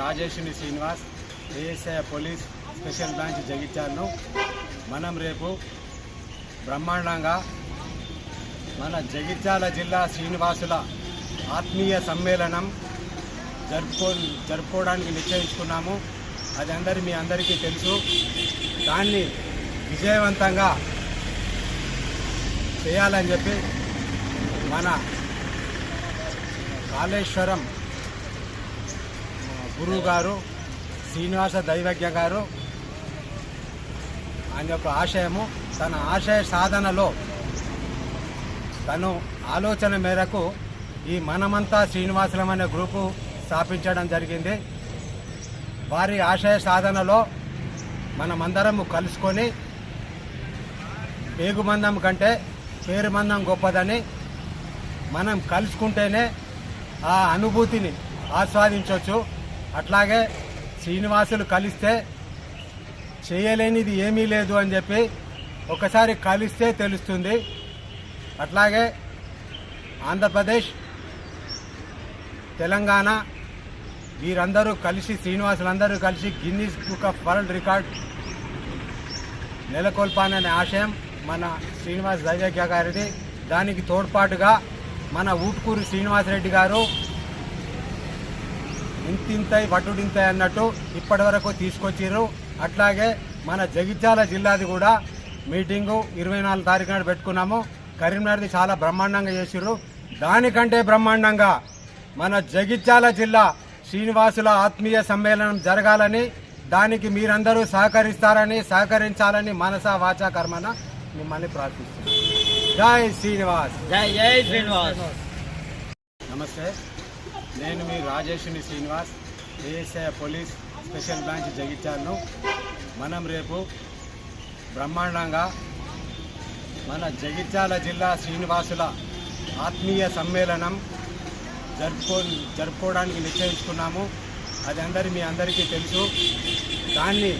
రాజేష్ని Srinivas, ASI police special branch జగిత్యాలను మనం రేపు బ్రహ్మాండంగా మన జగిత్యాల జిల్లా శ్రీనివాసుల ఆత్మీయ సమ్మేళనం జరుపుకోవడానికి నిశ్చయించుకున్నాము. అది మీ అందరికీ తెలుసు. దాన్ని విజయవంతంగా చేయాలని చెప్పి మన కాళేశ్వరం గురువు గారు శ్రీనివాస దైవజ్ఞ గారు ఆయన యొక్క ఆశయము, తన ఆశయ సాధనలో తను ఆలోచన మేరకు ఈ మనమంతా శ్రీనివాసులం అనే గ్రూపు స్థాపించడం జరిగింది. వారి ఆశయ సాధనలో మనమందరము కలుసుకొని పేగుమందం కంటే పేరుమందం గొప్పదని, మనం కలుసుకుంటేనే ఆ అనుభూతిని ఆస్వాదించవచ్చు. అట్లాగే శ్రీనివాసులు కలిస్తే చేయలేనిది ఏమీ లేదు అని చెప్పి ఒకసారి కలిస్తే తెలుస్తుంది. అట్లాగే ఆంధ్రప్రదేశ్, తెలంగాణ వీరందరూ కలిసి, శ్రీనివాసులందరూ కలిసి Guinness book of world record నెలకొల్పాలనే ఆశయం మన శ్రీనివాస్ దైవజ్ఞ గారిది. దానికి తోడ్పాటుగా మన ఊట్కూరు శ్రీనివాసరెడ్డి గారు ఇంతింతై వటుడింతై అన్నట్టు ఇప్పటి వరకు తీసుకొచ్చిర్రు. అట్లాగే మన జగిత్యాల జిల్లాది కూడా మీటింగు 24 తారీఖు నాడు పెట్టుకున్నాము. కరీంనగర్ది చాలా బ్రహ్మాండంగా చేసిర్రు. దానికంటే బ్రహ్మాండంగా మన జగిత్యాల జిల్లా శ్రీనివాసుల ఆత్మీయ సమ్మేళనం జరగాలని, దానికి మీరందరూ సహకరించాలని మనసా వాచా కర్మన మిమ్మల్ని ప్రార్థిస్తున్నాను. జై శ్రీనివాస్. జై శ్రీనివాస్. నమస్తే, నేను మీ రాజేష్ని Srinivas, ASI police special branch జగిత్యాలను మనం రేపు బ్రహ్మాండంగా మన జగిత్యాల జిల్లా శ్రీనివాసుల ఆత్మీయ సమ్మేళనం జరుపుకోవడానికి నిశ్చయించుకున్నాము. అది మీ అందరికీ తెలుసు. దాన్ని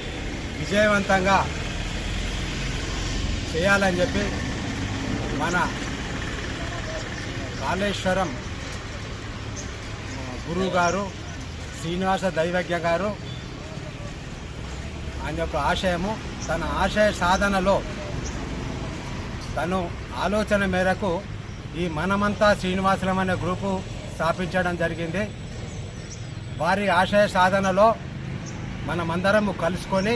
విజయవంతంగా చేయాలని చెప్పి మన కాళేశ్వరం గురువు గారు శ్రీనివాస దైవజ్ఞ గారు ఆయన యొక్క ఆశయము, తన ఆశయ సాధనలో తను ఆలోచన మేరకు ఈ మనమంతా శ్రీనివాసులం అనే గ్రూపు స్థాపించడం జరిగింది. వారి ఆశయ సాధనలో మనమందరము కలుసుకొని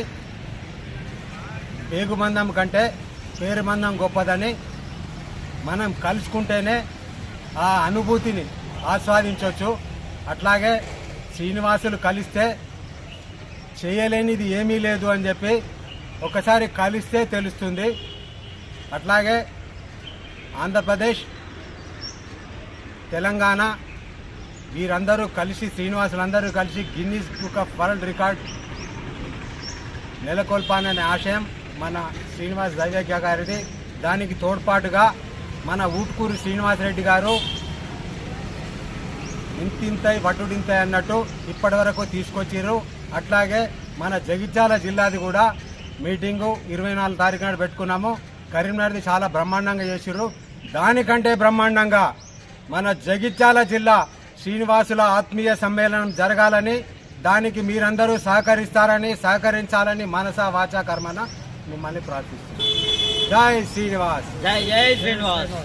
పేగుమందం కంటే పేరుమందం గొప్పదని, మనం కలుసుకుంటేనే ఆ అనుభూతిని ఆస్వాదించవచ్చు. అట్లాగే శ్రీనివాసులు కలిస్తే చేయలేనిది ఏమీ లేదు అని చెప్పి ఒకసారి కలిస్తే తెలుస్తుంది. అట్లాగే ఆంధ్రప్రదేశ్, తెలంగాణ వీరందరూ కలిసి, శ్రీనివాసులందరూ కలిసి Guinness book of world record నెలకొల్పాలనే ఆశయం మన శ్రీనివాస్ దైవజ్ఞ గారిది. దానికి తోడ్పాటుగా మన ఊట్కూరు శ్రీనివాసరెడ్డి గారు ఇంతింతై వటుడింతై అన్నట్టు ఇప్పటి వరకు తీసుకొచ్చిర్రు. అట్లాగే మన జగిత్యాల జిల్లాది కూడా మీటింగు 24 తారీఖు నాడు పెట్టుకున్నాము. కరీంనగర్ది చాలా బ్రహ్మాండంగా చేసిర్రు. దానికంటే బ్రహ్మాండంగా మన జగిత్యాల జిల్లా శ్రీనివాసుల ఆత్మీయ సమ్మేళనం జరగాలని, దానికి మీరందరూ సహకరించాలని మనసా వాచా కర్మన మిమ్మల్ని ప్రార్థిస్తున్నాను. జై శ్రీనివాస్. జై శ్రీనివాస్.